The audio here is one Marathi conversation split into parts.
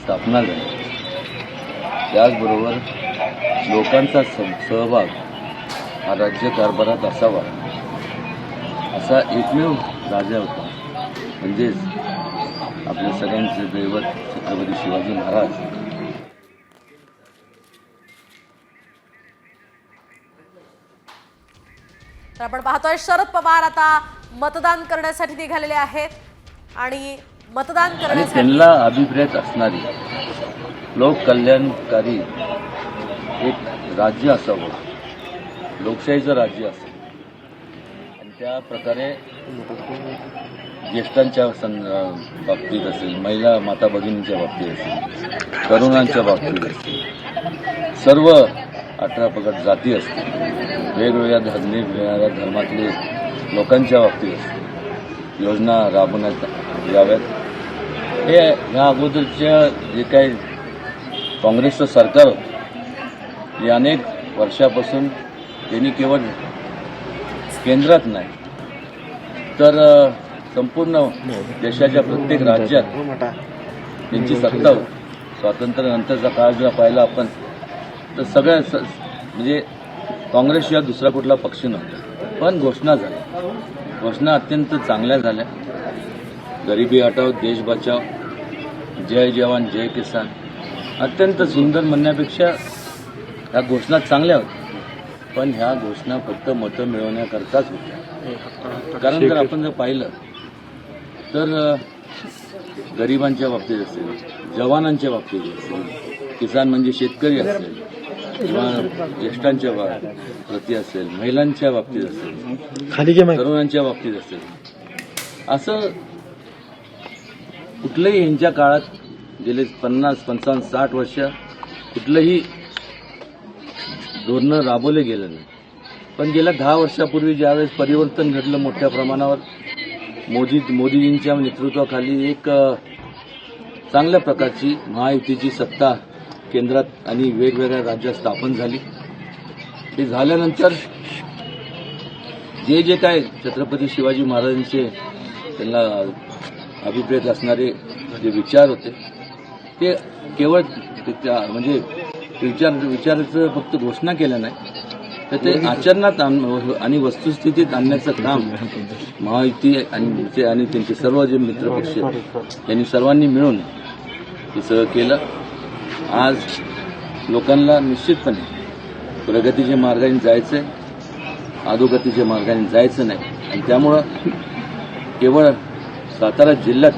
स्थापना झाली, त्याचबरोबर लोकांचा सहभाग हा राज्यकारभारात असावा असा एकमेव राजा होता, म्हणजेच आपल्या सगळ्यांचे दैवत छत्रपती शिवाजी महाराज। तर आपण पाहतोय शरद पवार आता मतदान करण्यासाठी निघालेले आहेत आणि मतदान करण्यासाठी त्यांना अभिप्रेत असणारी लोक कल्याणकारी एक राज्य असावं, लोकशाहीचं राज्य असावं आणि त्या प्रकारे ज्येष्ठांच्या बाबतीत असेल, महिला माता भगिनींच्या बाबतीत असेल, तरुणांच्या बाबतीत असेल, सर्व 18 पगड जाती असतील, वेगवेगळ्या धर्मातले लोकांच्या बाबतीत असतील, योजना राबवण्यात याव्यात। हे ह्या अगोदरच्या जे काही काँग्रेसचं सरकार होतं, हे अनेक वर्षापासून त्यांनी केवळ केंद्रात नाही तर संपूर्ण देशाच्या प्रत्येक राज्यात त्यांची सत्ता होती। स्वातंत्र्यानंतरचा काळ जर पाहिला आपण तर सगळ्या म्हणजे काँग्रेसशिवाय दुसरा कुठला पक्ष नव्हता, पण घोषणा झाल्या, घोषणा अत्यंत चांगल्या झाल्या। गरिबी हटाओ देश बचाओ, जय जवान जय किसान, अत्यंत सुंदर म्हणण्यापेक्षा ह्या घोषणा चांगल्या होत्या, पण ह्या घोषणा फक्त मतं मिळवण्याकरताच होत्या। कारण जर आपण पाहिलं तर गरिबांच्या बाबतीत असेल, जवानांच्या बाबतीत असेल, किसान म्हणजे शेतकरी असेल किंवा ज्येष्ठांच्या प्रती असेल, महिलांच्या बाबतीत असेल, तरुणांच्या बाबतीत असेल, असं कुठलंही यांच्या काळात गेले 50, 55, 60 वर्ष कुठलंही धोरणं राबवले गेलं नाही। पण गेल्या 10 वर्षापूर्वी ज्यावेळेस परिवर्तन घडलं मोठ्या प्रमाणावर, मोदीजींच्या नेतृत्वाखाली एक चांगल्या प्रकारची महायुतीची सत्ता केंद्रात आणि वेगवेगळ्या राज्यात स्थापन झाली। ते झाल्यानंतर जे काय छत्रपती शिवाजी महाराजांचे त्यांना अभिप्रेत असणारे जे विचार होते ते केवळ म्हणजे विचाराचं फक्त घोषणा केल्या नाही, तर ते आचरणात आणि वस्तुस्थितीत आणण्याचं काम महायुती आणि त्यांचे सर्व जे मित्रपक्ष यांनी सर्वांनी मिळून हे सगळं केलं। आज लोकांना निश्चितपणे प्रगतीच्या मार्गाने जायचंय, अधोगतीच्या मार्गाने जायचं नाही आणि त्यामुळं केवळ सातारा जिल्ह्यात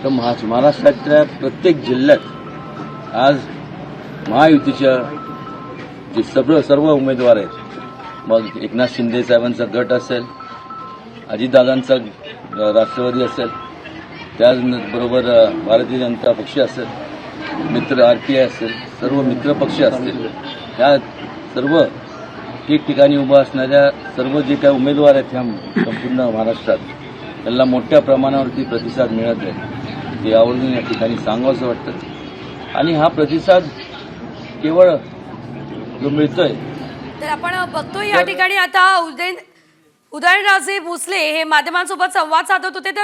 तर महाराष्ट्रातल्या प्रत्येक जिल्ह्यात आज महायुतीच्या जे सर्व उमेदवार आहेत, मग एकनाथ शिंदे साहेबांचा गट असेल, अजितदादांचा राष्ट्रवादी असेल, त्याचबरोबर भारतीय जनता पक्ष असेल, मित्र RPI असेल, सर्व मित्र पक्ष असतील, या सर्व ठिकठिकाणी उभा असणाऱ्या सर्व जे काही उमेदवार आहेत ह्या संपूर्ण महाराष्ट्रात, त्यांना मोठ्या प्रमाणावरती प्रतिसाद मिळत आहे, ते आवर्जून या ठिकाणी सांगावंसं वाटतं। आणि हा प्रतिसाद केवळ जो मिळतोय, तर आपण बघतोय या ठिकाणी आता उदयनराजे भोसले हे माध्यमांसोबत संवाद साधत होते। तर